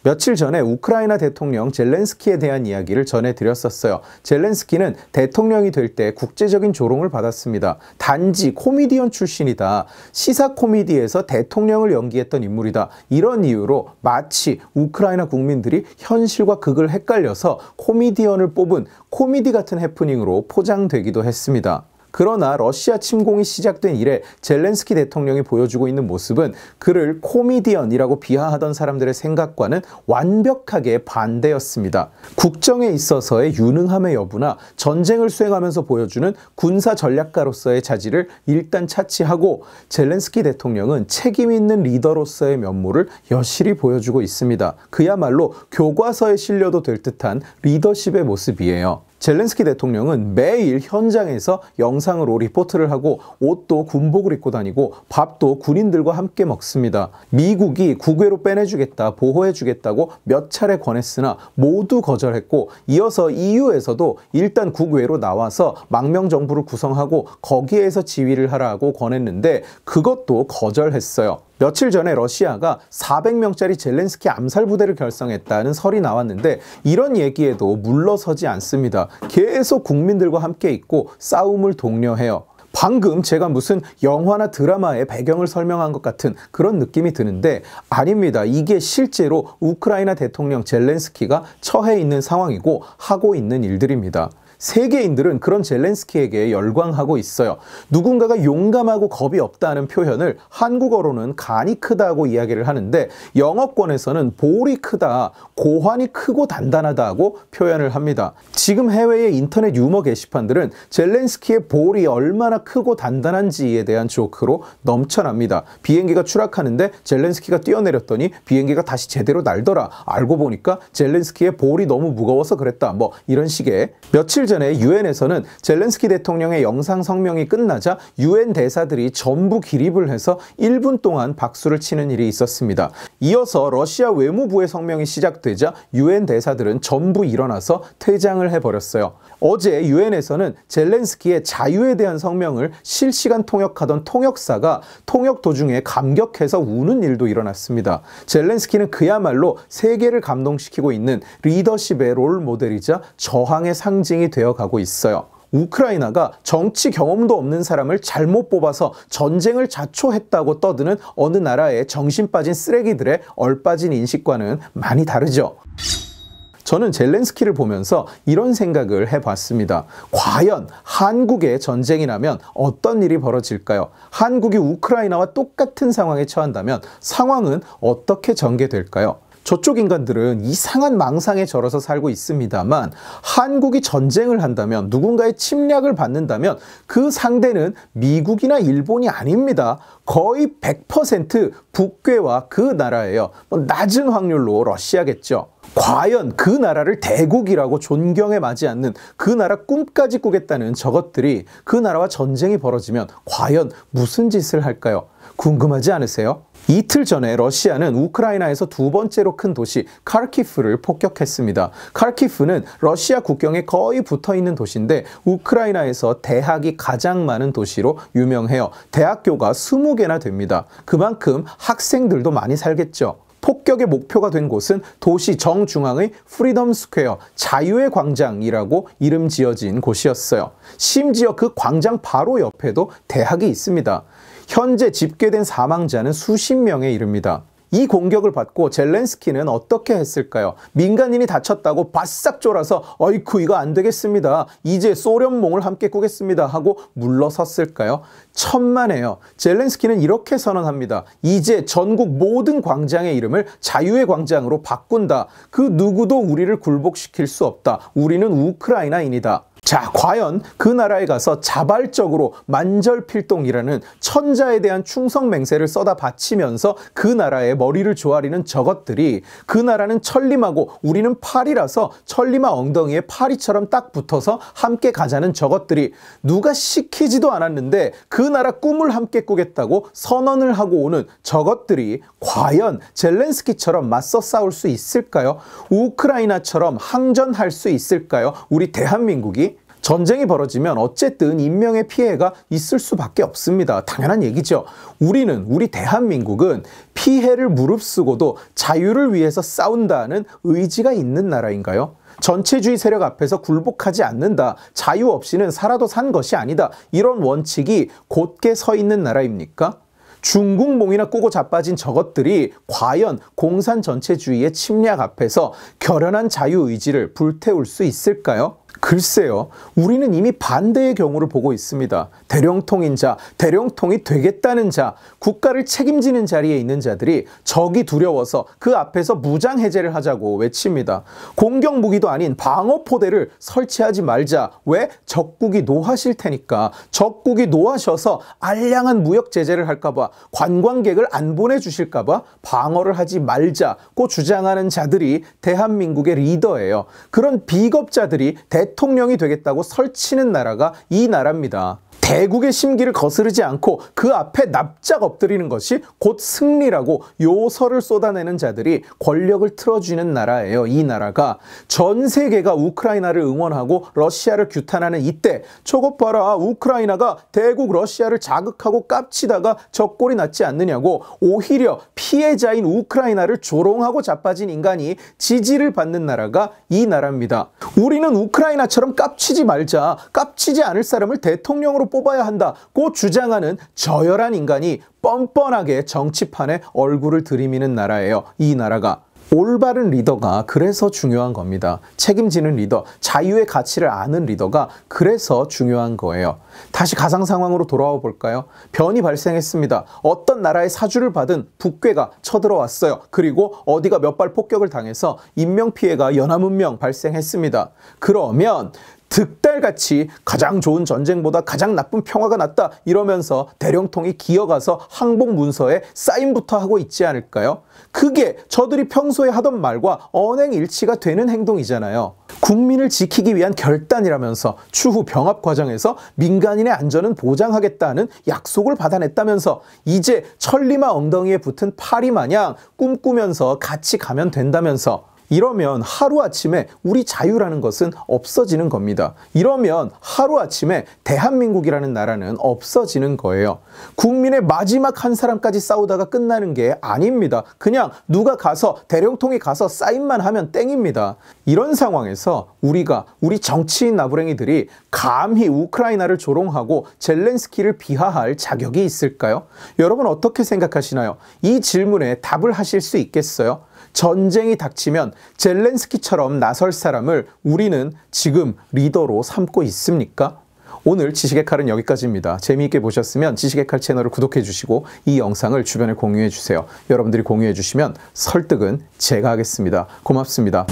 며칠 전에 우크라이나 대통령 젤렌스키에 대한 이야기를 전해드렸었어요. 젤렌스키는 대통령이 될 때 국제적인 조롱을 받았습니다. 단지 코미디언 출신이다. 시사 코미디에서 대통령을 연기했던 인물이다. 이런 이유로 마치 우크라이나 국민들이 현실과 극을 헷갈려서 코미디언을 뽑은 코미디 같은 해프닝으로 포장되기도 했습니다. 그러나 러시아 침공이 시작된 이래 젤렌스키 대통령이 보여주고 있는 모습은 그를 코미디언이라고 비하하던 사람들의 생각과는 완벽하게 반대였습니다. 국정에 있어서의 유능함의 여부나 전쟁을 수행하면서 보여주는 군사 전략가로서의 자질을 일단 차치하고 젤렌스키 대통령은 책임 있는 리더로서의 면모를 여실히 보여주고 있습니다. 그야말로 교과서에 실려도 될 듯한 리더십의 모습이에요. 젤렌스키 대통령은 매일 현장에서 영상으로 리포트를 하고 옷도 군복을 입고 다니고 밥도 군인들과 함께 먹습니다. 미국이 국외로 빼내주겠다, 보호해주겠다고 몇 차례 권했으나 모두 거절했고 이어서 EU에서도 일단 국외로 나와서 망명정부를 구성하고 거기에서 지휘를 하라고 권했는데 그것도 거절했어요. 며칠 전에 러시아가 400명짜리 젤렌스키 암살 부대를 결성했다는 설이 나왔는데 이런 얘기에도 물러서지 않습니다. 계속 국민들과 함께 있고 싸움을 독려해요. 방금 제가 무슨 영화나 드라마의 배경을 설명한 것 같은 그런 느낌이 드는데 아닙니다. 이게 실제로 우크라이나 대통령 젤렌스키가 처해 있는 상황이고 하고 있는 일들입니다. 세계인들은 그런 젤렌스키에게 열광하고 있어요. 누군가가 용감하고 겁이 없다는 표현을 한국어로는 간이 크다고 이야기를 하는데 영어권에서는 볼이 크다, 고환이 크고 단단하다고 표현을 합니다. 지금 해외의 인터넷 유머 게시판들은 젤렌스키의 볼이 얼마나 크고 단단한지에 대한 조크로 넘쳐납니다. 비행기가 추락하는데 젤렌스키가 뛰어내렸더니 비행기가 다시 제대로 날더라. 알고 보니까 젤렌스키의 볼이 너무 무거워서 그랬다. 뭐 이런 식의. 며칠 전에 유엔에서는 젤렌스키 대통령의 영상 성명이 끝나자 유엔 대사들이 전부 기립을 해서 1분 동안 박수를 치는 일이 있었습니다. 이어서 러시아 외무부의 성명이 시작되자 유엔 대사들은 전부 일어나서 퇴장을 해버렸어요. 어제 유엔에서는 젤렌스키의 자유에 대한 성명을 실시간 통역하던 통역사가 통역 도중에 감격해서 우는 일도 일어났습니다. 젤렌스키는 그야말로 세계를 감동시키고 있는 리더십의 롤 모델이자 저항의 상징이 되어가고 있어요. 우크라이나가 정치 경험도 없는 사람을 잘못 뽑아서 전쟁을 자초했다고 떠드는 어느 나라의 정신 빠진 쓰레기들의 얼빠진 인식과는 많이 다르죠. 저는 젤렌스키를 보면서 이런 생각을 해봤습니다. 과연 한국의 전쟁이 나면 어떤 일이 벌어질까요? 한국이 우크라이나와 똑같은 상황에 처한다면 상황은 어떻게 전개될까요? 저쪽 인간들은 이상한 망상에 절어서 살고 있습니다만 한국이 전쟁을 한다면 누군가의 침략을 받는다면 그 상대는 미국이나 일본이 아닙니다. 거의 100% 북괴와 그 나라예요. 낮은 확률로 러시아겠죠. 과연 그 나라를 대국이라고 존경에 맞지 않는 그 나라 꿈까지 꾸겠다는 저것들이 그 나라와 전쟁이 벌어지면 과연 무슨 짓을 할까요? 궁금하지 않으세요? 이틀 전에 러시아는 우크라이나에서 두 번째로 큰 도시 카르키프를 폭격했습니다. 카르키프는 러시아 국경에 거의 붙어있는 도시인데 우크라이나에서 대학이 가장 많은 도시로 유명해요. 대학교가 20개나 됩니다. 그만큼 학생들도 많이 살겠죠. 폭격의 목표가 된 곳은 도시 정중앙의 프리덤 스퀘어, 자유의 광장이라고 이름 지어진 곳이었어요. 심지어 그 광장 바로 옆에도 대학이 있습니다. 현재 집계된 사망자는 수십 명에 이릅니다. 이 공격을 받고 젤렌스키는 어떻게 했을까요? 민간인이 다쳤다고 바싹 쫄아서 어이쿠 이거 안 되겠습니다. 이제 소련몽을 함께 꾸겠습니다 하고 물러섰을까요? 천만에요. 젤렌스키는 이렇게 선언합니다. 이제 전국 모든 광장의 이름을 자유의 광장으로 바꾼다. 그 누구도 우리를 굴복시킬 수 없다. 우리는 우크라이나인이다. 자, 과연 그 나라에 가서 자발적으로 만절필동이라는 천자에 대한 충성 맹세를 쏟아 바치면서 그 나라의 머리를 조아리는 저것들이 그 나라는 천리마고 우리는 파리라서 천리마 엉덩이에 파리처럼 딱 붙어서 함께 가자는 저것들이 누가 시키지도 않았는데 그 나라 꿈을 함께 꾸겠다고 선언을 하고 오는 저것들이 과연 젤렌스키처럼 맞서 싸울 수 있을까요? 우크라이나처럼 항전할 수 있을까요? 우리 대한민국이? 전쟁이 벌어지면 어쨌든 인명의 피해가 있을 수밖에 없습니다. 당연한 얘기죠. 우리 대한민국은 피해를 무릅쓰고도 자유를 위해서 싸운다는 의지가 있는 나라인가요? 전체주의 세력 앞에서 굴복하지 않는다. 자유 없이는 살아도 산 것이 아니다. 이런 원칙이 곧게 서 있는 나라입니까? 중국몽이나 꾸고 자빠진 저것들이 과연 공산 전체주의의 침략 앞에서 결연한 자유의지를 불태울 수 있을까요? 글쎄요. 우리는 이미 반대의 경우를 보고 있습니다. 대령통인 자, 대령통이 되겠다는 자, 국가를 책임지는 자리에 있는 자들이 적이 두려워서 그 앞에서 무장해제를 하자고 외칩니다. 공격무기도 아닌 방어포대를 설치하지 말자. 왜? 적국이 노하실 테니까. 적국이 노하셔서 알량한 무역 제재를 할까봐, 관광객을 안 보내주실까봐 방어를 하지 말자고 주장하는 자들이 대한민국의 리더예요. 그런 비겁자들이 대통령이 되겠다고 설치는 나라가 이 나라입니다. 대국의 심기를 거스르지 않고 그 앞에 납작 엎드리는 것이 곧 승리라고 요설을 쏟아내는 자들이 권력을 틀어쥐는 나라예요. 이 나라가 전 세계가 우크라이나를 응원하고 러시아를 규탄하는 이때 저것 봐라, 우크라이나가 대국 러시아를 자극하고 깝치다가 적골이 났지 않느냐고 오히려 피해자인 우크라이나를 조롱하고 자빠진 인간이 지지를 받는 나라가 이 나라입니다. 우리는 우크라이나처럼 깝치지 말자, 깝치지 않을 사람을 대통령으로 뽑아야 한다고 주장하는 저열한 인간이 뻔뻔하게 정치판에 얼굴을 들이미는 나라예요. 이 나라가. 올바른 리더가 그래서 중요한 겁니다. 책임지는 리더, 자유의 가치를 아는 리더가 그래서 중요한 거예요. 다시 가상 상황으로 돌아와 볼까요? 변이 발생했습니다. 어떤 나라의 사주를 받은 북괴가 쳐들어왔어요. 그리고 어디가 몇 발 폭격을 당해서 인명피해가 연하문명 발생했습니다. 그러면 득달같이 가장 좋은 전쟁보다 가장 나쁜 평화가 낫다 이러면서 대령통이 기어가서 항복 문서에 사인부터 하고 있지 않을까요? 그게 저들이 평소에 하던 말과 언행일치가 되는 행동이잖아요. 국민을 지키기 위한 결단이라면서 추후 병합 과정에서 민간인의 안전은 보장하겠다는 약속을 받아냈다면서 이제 천리마 엉덩이에 붙은 파리 마냥 꿈꾸면서 같이 가면 된다면서 이러면 하루아침에 우리 자유라는 것은 없어지는 겁니다. 이러면 하루아침에 대한민국이라는 나라는 없어지는 거예요. 국민의 마지막 한 사람까지 싸우다가 끝나는 게 아닙니다. 그냥 누가 가서 대령통이 가서 사인만 하면 땡입니다. 이런 상황에서 우리 정치인 나부랭이들이 감히 우크라이나를 조롱하고 젤렌스키를 비하할 자격이 있을까요? 여러분 어떻게 생각하시나요? 이 질문에 답을 하실 수 있겠어요? 전쟁이 닥치면 젤렌스키처럼 나설 사람을 우리는 지금 리더로 삼고 있습니까? 오늘 지식의 칼은 여기까지입니다. 재미있게 보셨으면 지식의 칼 채널을 구독해 주시고 이 영상을 주변에 공유해 주세요. 여러분들이 공유해 주시면 설득은 제가 하겠습니다. 고맙습니다.